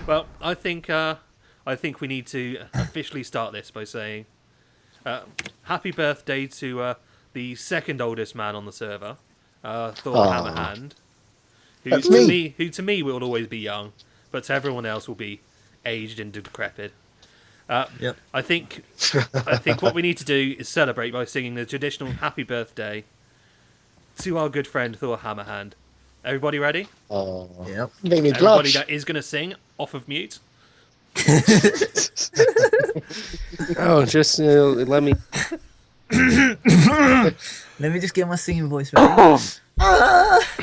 Well, I think we need to officially start this by saying happy birthday to the second oldest man on the server, Thor Aw, Hammerhand, who that's to me. me who to me will always be young, but to everyone else will be aged and decrepit. Yep. I think what we need to do is celebrate by singing the traditional happy birthday to our good friend Thor Hammerhand. Everybody ready? Oh, Yep. made me Everybody blush. that is going to sing off of mute. Oh, just let me. Let me just get my singing voice ready.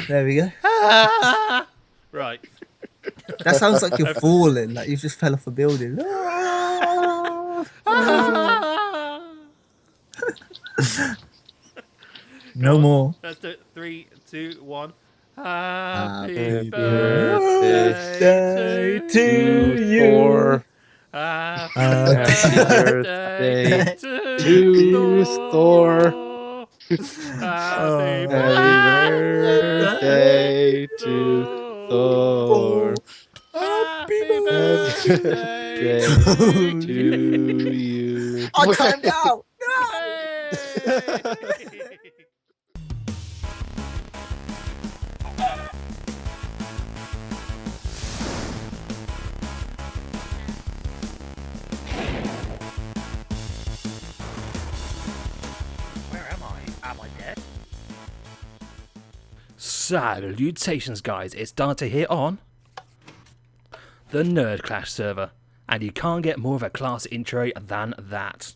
There we go. Right. That sounds like you're falling, like you just fell off a building. No more. Let's do it. 3, 2, 1. Happy Happy birthday birthday to you. Thor. Happy Happy birthday to to Thor. Thor. Happy birthday to Thor. Happy birthday birthday to you. I timed out. Hey! Where am I? Am I dead? Salutations, guys. It's Dante here on the Nerdclash server, and you can't get more of a class intro than that.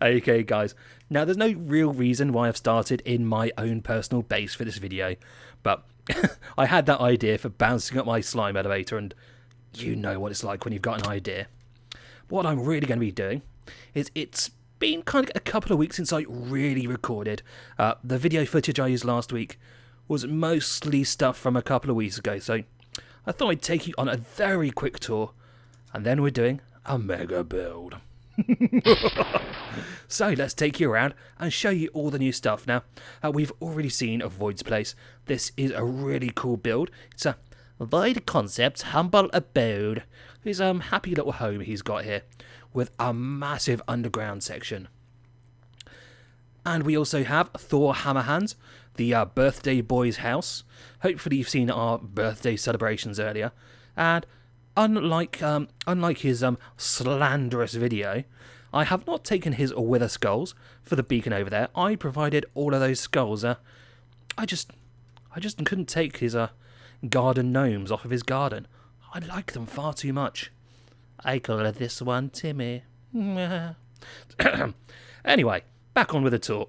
Okay, guys. Now, there's no real reason why I've started in my own personal base for this video, but I had that idea for bouncing up my slime elevator, and you know what it's like when you've got an idea. What I'm really going to be doing is it's been kind of a couple of weeks since I really recorded. The video footage I used last week was mostly stuff from a couple of weeks ago, so I thought I'd take you on a very quick tour, and then we're doing a mega build. So let's take you around and show you all the new stuff. Now, we've already seen Void's place. This is a really cool build. It's a Void Concepts humble abode. His happy little home he's got here, with a massive underground section. And we also have Thor Hammerhand, the birthday boy's house. Hopefully you've seen our birthday celebrations earlier. And unlike his slanderous video, I have not taken his wither skulls for the beacon over there. I provided all of those skulls. I just couldn't take his garden gnomes off of his garden. I like them far too much. I call this one Timmy. Anyway, back on with the tour.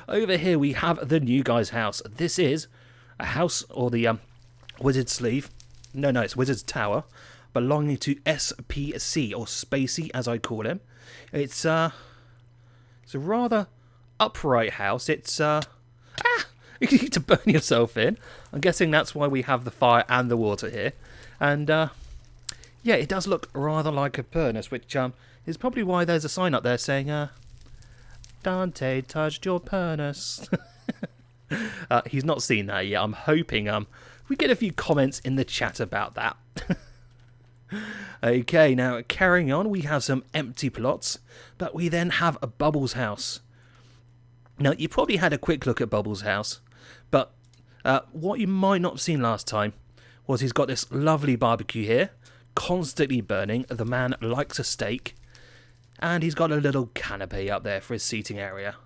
Over here we have the new guy's house. This is a house, or the Wizard's Sleeve. No, it's Wizard's Tower, belonging to SPC, or Spacey as I call him. It's a rather upright house. It's you need to burn yourself in. I'm guessing that's why we have the fire and the water here. And yeah, it does look rather like a furnace, which is probably why there's a sign up there saying Dante touched your furnace. He's not seen that yet. I'm hoping we get a few comments in the chat about that. Okay, now carrying on, we have some empty plots, but we then have a Bubbles house. Now, you probably had a quick look at Bubbles' house, but what you might not have seen last time was he's got this lovely barbecue here, constantly burning. The man likes a steak, and he's got a little canopy up there for his seating area.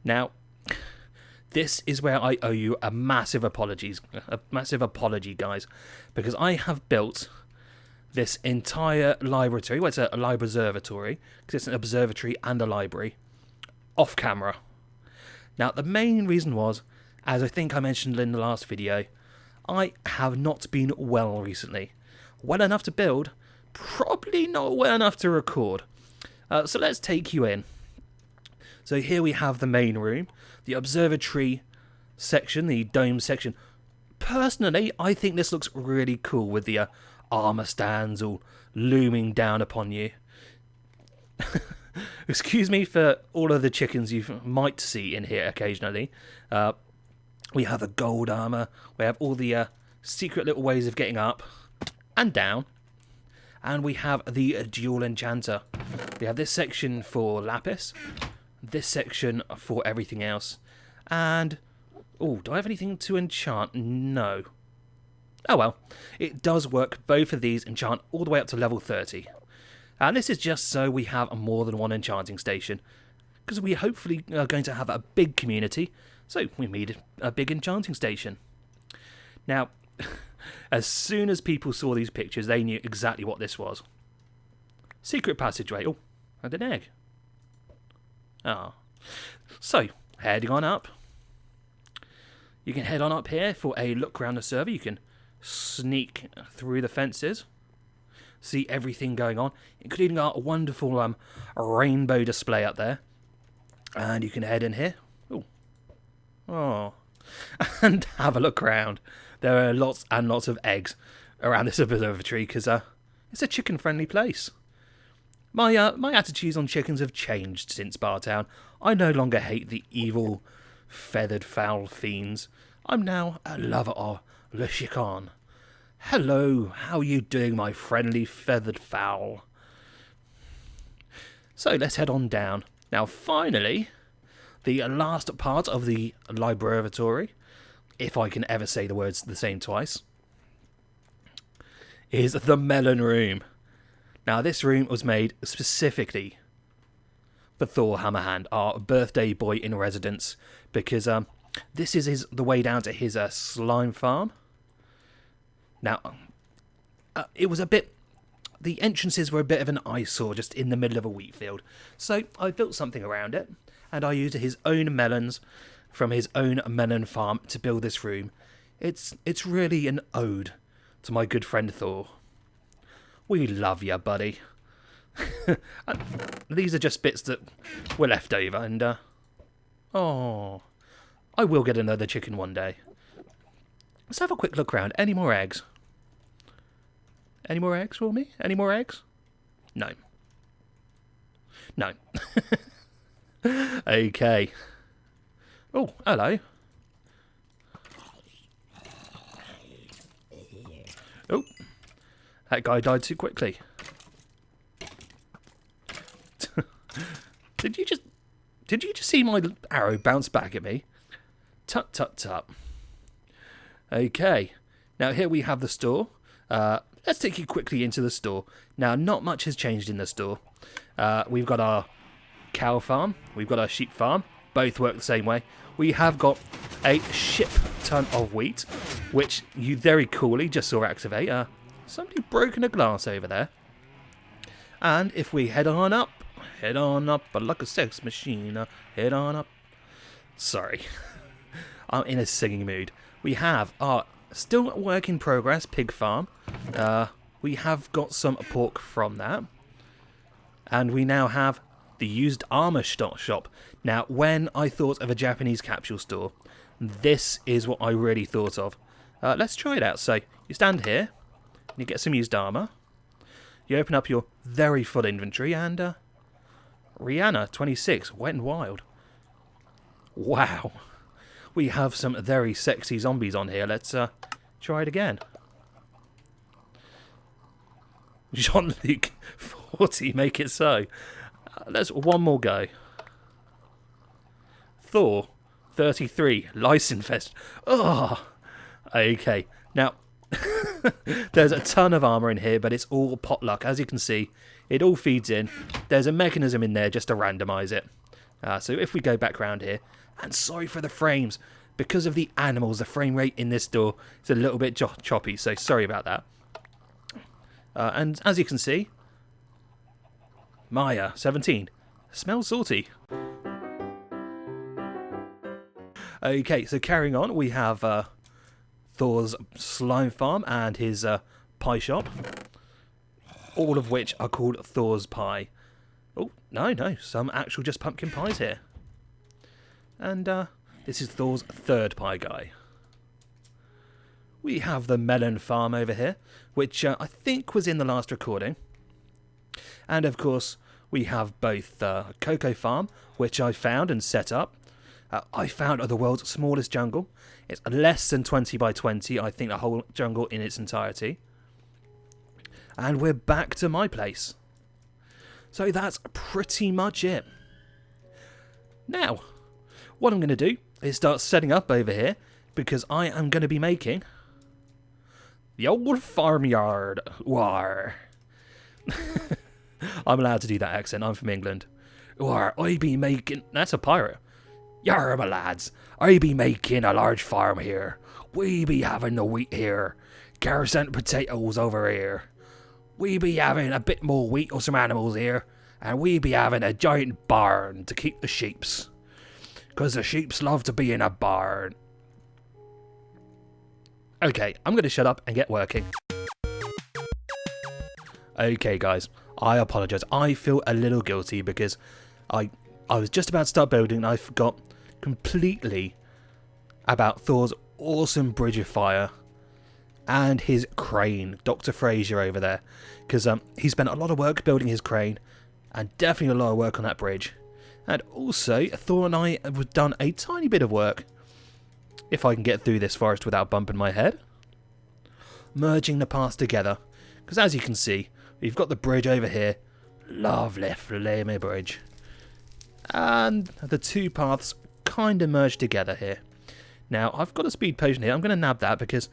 Now, this is where I owe you a massive apology, guys, because I have built this entire library. Well, it's a library-observatory, because it's an observatory and a library, off camera. Now, the main reason was, as I think I mentioned in the last video, I have not been well recently. Well enough to build, probably not well enough to record. So let's take you in. So here we have the main room, the observatory section, the dome section. Personally, I think this looks really cool with the armor stands all looming down upon you. Excuse me for all of the chickens you might see in here occasionally. We have a gold armor. We have all the secret little ways of getting up and down. And we have the dual enchanter. We have this section for lapis, this section for everything else. And, oh, do I have anything to enchant? No. Oh well, it does work. Both of these enchant all the way up to level 30. And this is just so we have more than one enchanting station. Because we hopefully are going to have a big community, so we need a big enchanting station. Now, as soon as people saw these pictures, they knew exactly what this was. Secret passageway. Oh, and an egg. Ah. So, heading on up. You can head on up here for a look around the server. You can sneak through the fences. See everything going on, including our wonderful rainbow display up there. And you can head in here. Ooh. Oh. And have a look around. There are lots and lots of eggs around this observatory because it's a chicken-friendly place. My attitudes on chickens have changed since Bartown. I no longer hate the evil, feathered fowl fiends. I'm now a lover of le chicken. Hello, how are you doing, my friendly feathered fowl? So let's head on down. Now, finally, the last part of the library, if I can ever say the words the same twice, is the melon room. Now, this room was made specifically for Thor Hammerhand, our birthday boy in residence, because this is the way down to his slime farm. Now, it was a bit... The entrances were a bit of an eyesore just in the middle of a wheat field. So I built something around it, and I used his own melons from his own melon farm to build this room. It's really an ode to my good friend Thor. We love you, buddy. These are just bits that were left over, and oh, I will get another chicken one day. Let's have a quick look around. Any more eggs? Any more eggs for me? Any more eggs? No. No. Okay. Oh, hello. Oh, that guy died too quickly. Did you just see my arrow bounce back at me? Tut tut tut. Okay. Now here we have the store. Let's take you quickly into the store. Now, not much has changed in the store. We've got our cow farm. We've got our sheep farm. Both work the same way. We have got a ship ton of wheat, which you very coolly just saw activate. Somebody broken a glass over there. And if we head on up like a sex machine. Head on up. Sorry. I'm in a singing mood. We have our still work in progress pig farm. We have got some pork from that. And we now have the used armor shop. Now, when I thought of a Japanese capsule store, this is what I really thought of. Let's try it out. So, you stand here, and you get some used armor. You open up your very full inventory, and Rihanna, 26, Wet and Wild. Wow. We have some very sexy zombies on here. Let's try it again. Jean-Luc, 40, make it so. Let's one more go. Thor, 33, Lysenfest. Oh, okay. Now, there's a ton of armour in here, but it's all potluck. As you can see, it all feeds in. There's a mechanism in there just to randomise it. So if we go back around here, and sorry for the frames, because of the animals, the frame rate in this door is a little bit choppy, so sorry about that. And as you can see, Maya, 17, smells salty. Okay, so carrying on, we have Thor's slime farm and his pie shop, all of which are called Thor's Pie. Oh, no, some actual just pumpkin pies here. And this is Thor's third pie guy. We have the melon farm over here, which I think was in the last recording. And of course, we have both Cocoa Farm, which I found and set up. I found the world's smallest jungle. It's less than 20 by 20, I think the whole jungle in its entirety. And we're back to my place. So that's pretty much it. Now, what I'm going to do is start setting up over here, because I am going to be making the old farmyard. War. I'm allowed to do that accent, I'm from England. War, I be making... That's a pirate. Yar, my lads, I be making a large farm here. We be having the wheat here. Carrots and potatoes over here. We be having a bit more wheat or some animals here. And we be having a giant barn to keep the sheeps. Because the sheeps love to be in a barn. Okay, I'm going to shut up and get working. Okay, guys, I apologise. I feel a little guilty because I was just about to start building and I forgot completely about Thor's awesome bridge of fire and his crane, Dr. Fraser over there, because he spent a lot of work building his crane and definitely a lot of work on that bridge. And also, Thor and I have done a tiny bit of work, if I can get through this forest without bumping my head, merging the paths together, because as you can see, we've got the bridge over here, lovely flamey bridge, and the two paths kind of merged together here. Now, I've got a speed potion here. I'm going to nab that because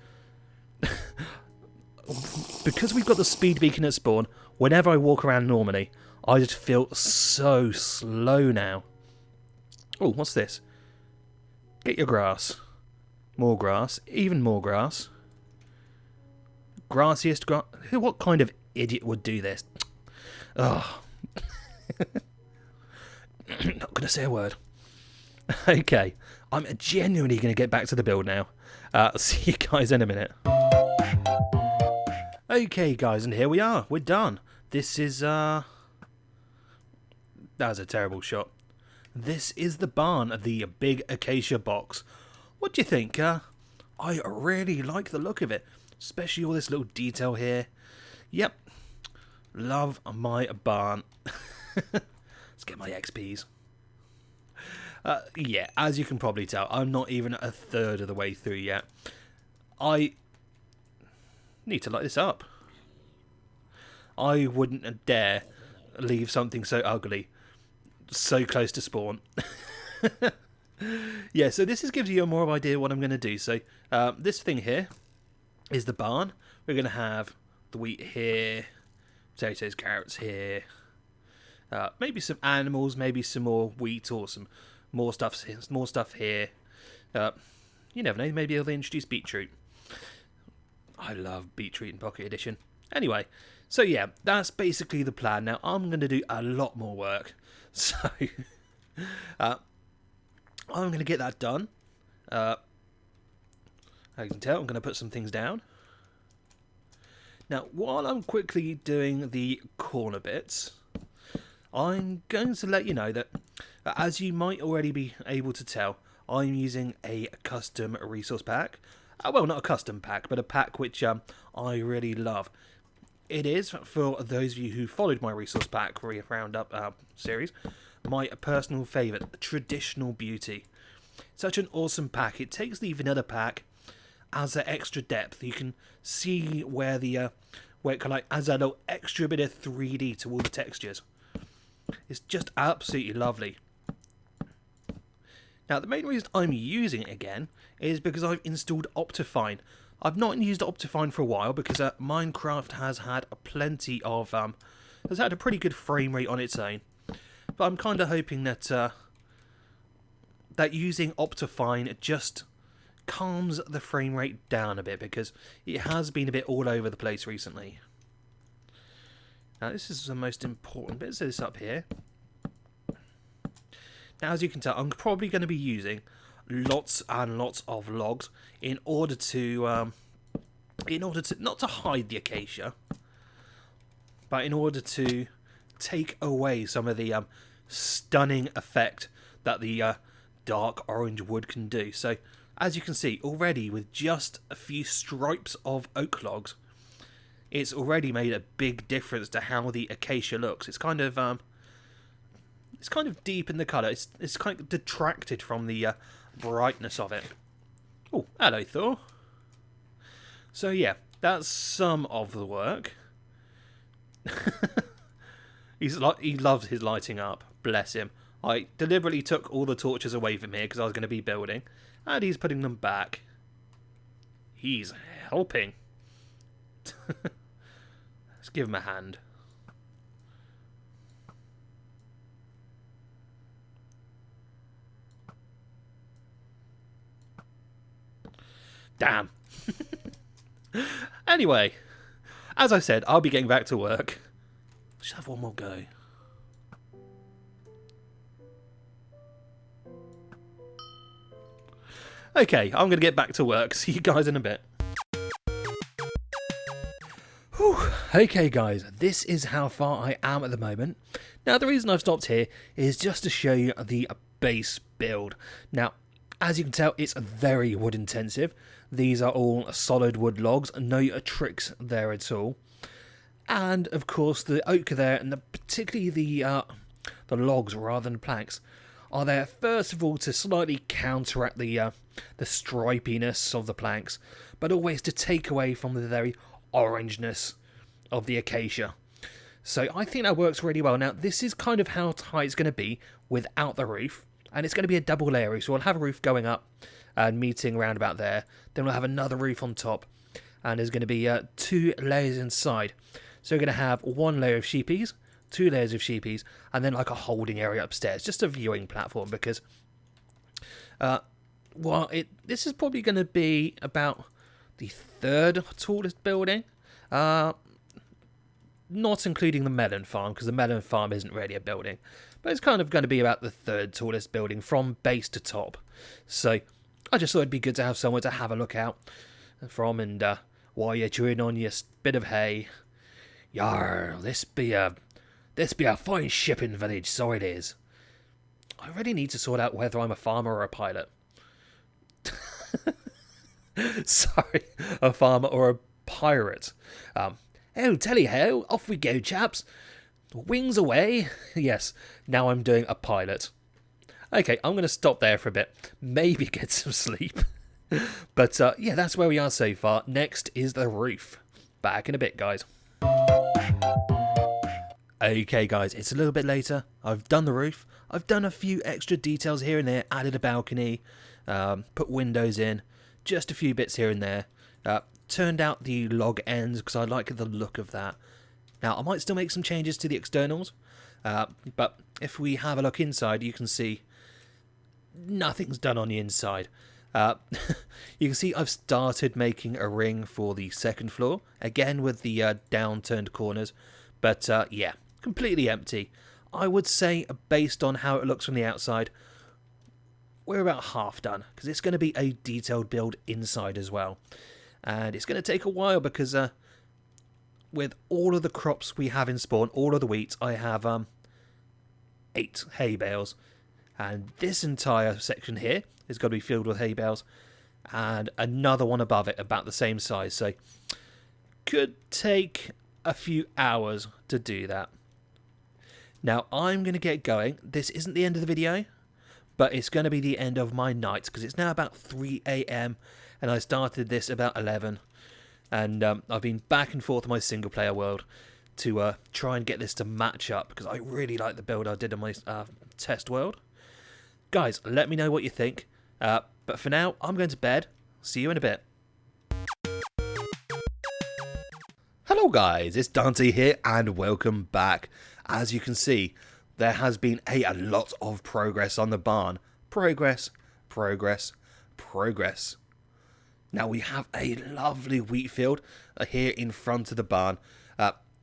we've got the speed beacon at spawn, whenever I walk around normally, I just feel so slow now. Oh, what's this? Get your grass. More grass. Even more grass. Grassiest grass. What kind of idiot would do this? Oh. Not going to say a word. Okay, I'm genuinely going to get back to the build now. See you guys in a minute. Okay, guys, and here we are. We're done. This is, that was a terrible shot. This is the barn, the big acacia box. What do you think? I really like the look of it, especially all this little detail here. Yep, love my barn. Let's get my XPs. Yeah, as you can probably tell, I'm not even a third of the way through yet. I need to light this up. I wouldn't dare leave something so ugly so close to spawn. Yeah, so this gives you a more of an idea what I'm going to do. So this thing here is the barn. We're going to have the wheat here, potatoes, carrots here, maybe some animals, maybe some more wheat or some more stuff here. You never know, maybe they'll introduce beetroot. I love beetroot in Pocket Edition. Anyway, so yeah, that's basically the plan. Now I'm going to do a lot more work. So I'm going to get that done. As you can tell, I'm going to put some things down. Now, while I'm quickly doing the corner bits, I'm going to let you know that, as you might already be able to tell, I'm using a custom resource pack. Well, not a custom pack, but a pack which I really love. It is, for those of you who followed my resource pack Roundup series, my personal favourite, Traditional Beauty. Such an awesome pack. It takes the vanilla pack, adds that extra depth. You can see where it kind of adds a little extra bit of 3D to all the textures. It's just absolutely lovely. Now, the main reason I'm using it again is because I've installed Optifine. I've not used Optifine for a while because Minecraft has had plenty of has had a pretty good frame rate on its own. But I'm kind of hoping that that using Optifine just calms the frame rate down a bit, because it has been a bit all over the place recently. Now, this is the most important bit. So this up here. Now, as you can tell, I'm probably going to be using lots and lots of logs in order to not to hide the acacia, but in order to take away some of the stunning effect that the dark orange wood can do. So, as you can see already, with just a few stripes of oak logs, it's already made a big difference to how the acacia looks. It's kind of it's kind of deep in the colour. It's kind of detracted from the brightness of it. Oh, hello, Thor. So yeah, that's some of the work. He loves his lighting up. Bless him. I deliberately took all the torches away from here because I was going to be building, and he's putting them back. He's helping. Let's give him a hand. Damn. Anyway, as I said, I'll be getting back to work. Just have one more go. Okay, I'm going to get back to work. See you guys in a bit. Whew. Okay guys, this is how far I am at the moment. Now the reason I've stopped here is just to show you the base build. Now, as you can tell, it's very wood intensive. These are all solid wood logs, no tricks there at all. And of course the oak there, and particularly the logs rather than planks, are there first of all to slightly counteract the stripiness of the planks, but always to take away from the very orangeness of the acacia. So I think that works really well. Now this is kind of how tight it's going to be without the roof, and it's going to be a double layer. So we'll have a roof going up and meeting around about there, then we'll have another roof on top, and there's going to be 2 layers inside. So we're going to have 1 layer of sheepies, 2 layers of sheepies, and then like a holding area upstairs, just a viewing platform, because this is probably going to be about the 3rd tallest building, not including the melon farm, because the melon farm isn't really a building, but it's kind of going to be about the 3rd tallest building from base to top. So I just thought it'd be good to have somewhere to have a look out from, and while you're chewing on your bit of hay. Yar, this be a fine shipping village, so it is. I really need to sort out whether I'm a farmer or a pilot. Sorry, a farmer or a pirate. Oh, tally-ho, off we go, chaps. Wings away. Yes, now I'm doing a pilot. Okay, I'm going to stop there for a bit. Maybe get some sleep. But yeah, that's where we are so far. Next is the roof. Back in a bit, guys. Okay guys, it's a little bit later. I've done the roof. I've done a few extra details here and there, added a balcony, put windows in, just a few bits here and there. Turned out the log ends because I like the look of that. Now I might still make some changes to the externals, but if we have a look inside, you can see nothing's done on the inside. You can see I've started making a ring for the 2nd floor, again with the downturned corners, but yeah, completely empty. I would say, based on how it looks from the outside, we're about half done, because it's going to be a detailed build inside as well. And it's going to take a while because with all of the crops we have in spawn, all of the wheat, I have 8 hay bales. And this entire section here is going to be filled with hay bales, and another one above it about the same size. So could take a few hours to do that. Now I'm going to get going. This isn't the end of the video, but it's going to be the end of my night, because it's now about 3 AM and I started this about 11, and I've been back and forth in my single player world to try and get this to match up, because I really like the build I did in my test world. Guys, let me know what you think, but for now I'm going to bed. See you in a bit. Hello guys, it's Dante here and welcome back. As you can see, there has been a lot of progress on the barn. Progress. Now we have a lovely wheat field here in front of the barn.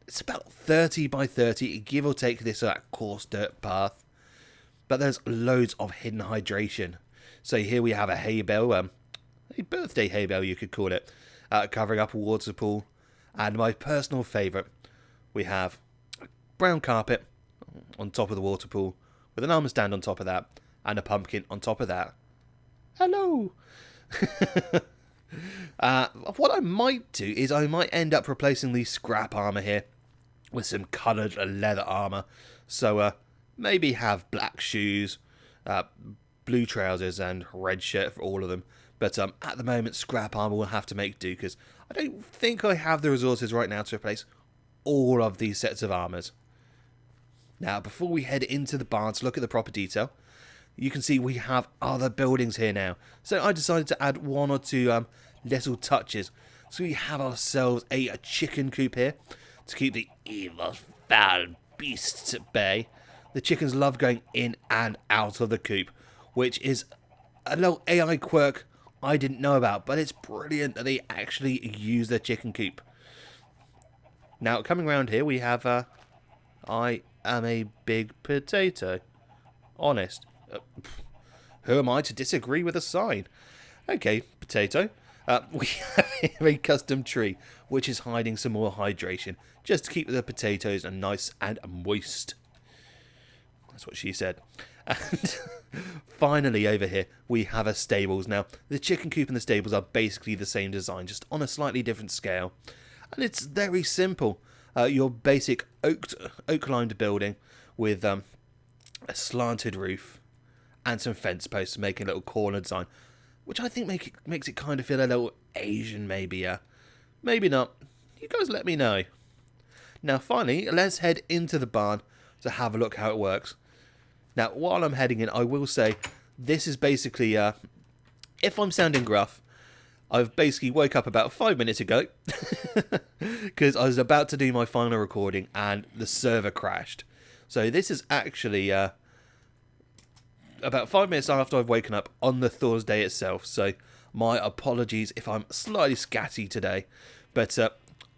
It's about 30 by 30, give or take this coarse dirt path. But there's loads of hidden hydration. So here we have a hay bale, a birthday hay bale you could call it, covering up a water pool. And my personal favourite, we have a brown carpet on top of the water pool, with an arm stand on top of that, and a pumpkin on top of that. Hello! What I might do is I might end up replacing the scrap armour here with some coloured leather armour. So maybe have black shoes, blue trousers, and red shirt for all of them. But at the moment, scrap armor will have to make do, because I don't think I have the resources right now to replace all of these sets of armors. Now, before we head into the barn to look at the proper detail, you can see we have other buildings here now. So I decided to add one or two little touches. So we have ourselves a chicken coop here to keep the evil, foul beasts at bay. The chickens love going in and out of the coop, which is a little AI quirk I didn't know about, but it's brilliant that they actually use their chicken coop. Now, coming around here, we have I am a big potato. Honest. Who am I to disagree with a sign? Okay, potato. We have here a custom tree, which is hiding some more hydration, just to keep the potatoes nice and moist. That's what she said. And finally, over here, we have a stables. Now, the chicken coop and the stables are basically the same design, just on a slightly different scale. And it's very simple. Your basic oak-lined building with a slanted roof and some fence posts making a little corner design, which I think makes it kind of feel a little Asian, maybe. Maybe not. You guys let me know. Now, finally, let's head into the barn to have a look how it works. Now, while I'm heading in, I will say this is basically, if I'm sounding gruff, I've basically woke up about 5 minutes ago because I was about to do my final recording and the server crashed. So this is actually about 5 minutes after I've woken up on the Thursday itself. So my apologies if I'm slightly scatty today, but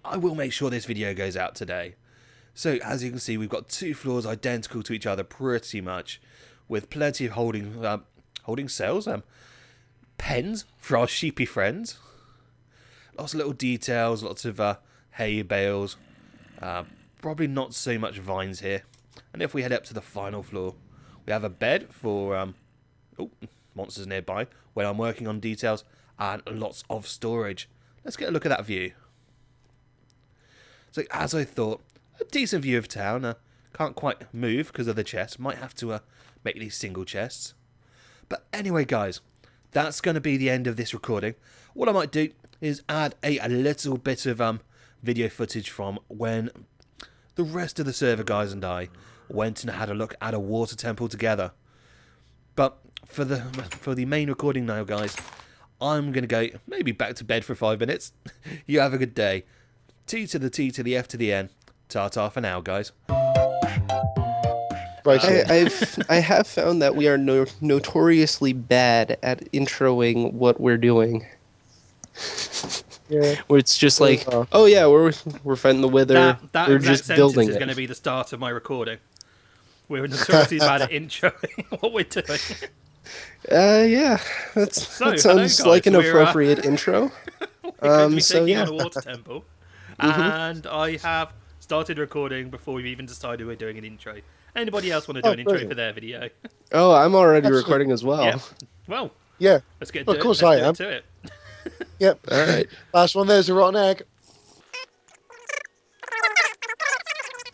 I will make sure this video goes out today. So as you can see, we've got two floors identical to each other pretty much, with plenty of holding cells, pens for our sheepy friends, lots of little details, lots of hay bales, probably not so much vines here. And if we head up to the final floor, we have a bed for monsters nearby when I'm working on details, and lots of storage. Let's get a look at that view. So as I thought, a decent view of town. Can't quite move because of the chest. Might have to make these single chests. But anyway, guys, that's going to be the end of this recording. What I might do is add a little bit of video footage from when the rest of the server guys and I went and had a look at a water temple together. But for the main recording now, guys, I'm going to go maybe back to bed for 5 minutes. You have a good day. T to the T to the F to the N. Ta-ta for now, guys. Right. I have found that we are notoriously bad at introing what we're doing. Yeah. Where it's just like, oh yeah, we're fighting the wither. That we're exact just sentence building is it. going to be the start of my recording. We're notoriously bad at introing what we're doing. Yeah, that So, sounds hello, guys. like an We're, appropriate intro. We're going to be So taking yeah. on a water temple. And I have started recording before we've even decided we're doing an intro. Anybody else want to do an intro brilliant. for their video? Oh, I'm already Absolutely. recording as well. Yeah. Well, Yeah. let's get Well, to of course it. I Let's am. do it. Yep. All right. Last one. There's a rotten egg.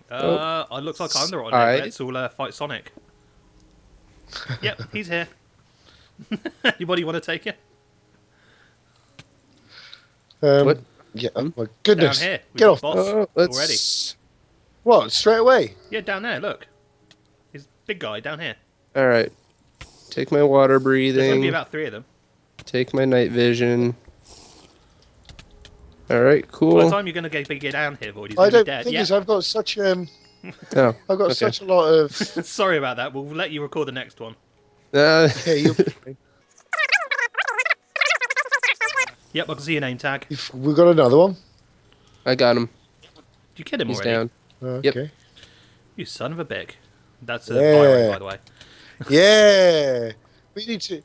It looks like I'm the right Alright. Let's all fight Sonic. Yep, he's here. Anybody want to take it? What? Yeah. Oh my Down goodness. here. We've Get got off. boss Let's. What? Straight away? Yeah, down there, look. He's big guy down here. All right. Take my water There's going to be breathing. about 3 of them. Take my night vision. All right. By Cool. the time you're going to get down here, Void, he's I going to be don't dead. think Yeah. is I've got such Oh. I've got Okay. such a lot of Sorry about that. We'll let you record the next one. yeah, you Yep, I can see your name tag. we got another one. I got him. Did you kill him He's already? down. Okay. You son of a bitch. That's a Yeah. byron, by the way. Yeah. We need to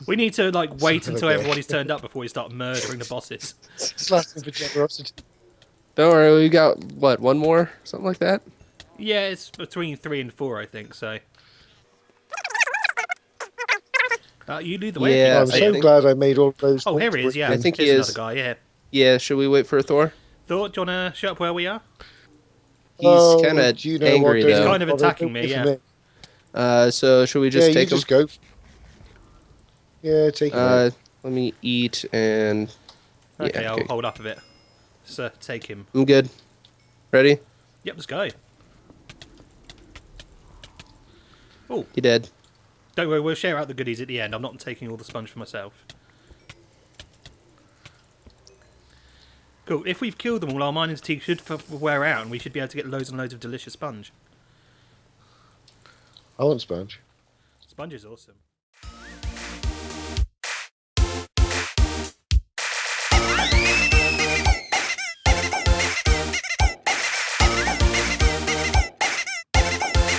We need to wait Son of a until bitch. everybody's turned up before we start murdering the bosses. slash him for generosity. Don't worry. We got what? One more? Something like that. Yeah, it's between 3 and 4, I think. So. You lead the way. Yeah, I'm if you I so can see think- it. glad I made all those. Oh, here he is. Yeah, I think he Here's is. another guy. Yeah. Yeah. Should we wait for Thor? Thought, do you want to show up where we are? He's kind of do you know angry what He's though. kind of attacking me, yeah. So should we just yeah, you take them? just go. Yeah, take it. Let me eat and. Okay, Yeah, I'll hold up a bit. So take him. I'm good. Ready? Yep, let's go. Oh, You dead? don't worry, we'll share out the goodies at the end. I'm not taking all the sponge for myself. Cool. If we've killed them all, our mining fatigue should wear out, and we should be able to get loads and loads of delicious sponge. I want sponge. Sponge is awesome.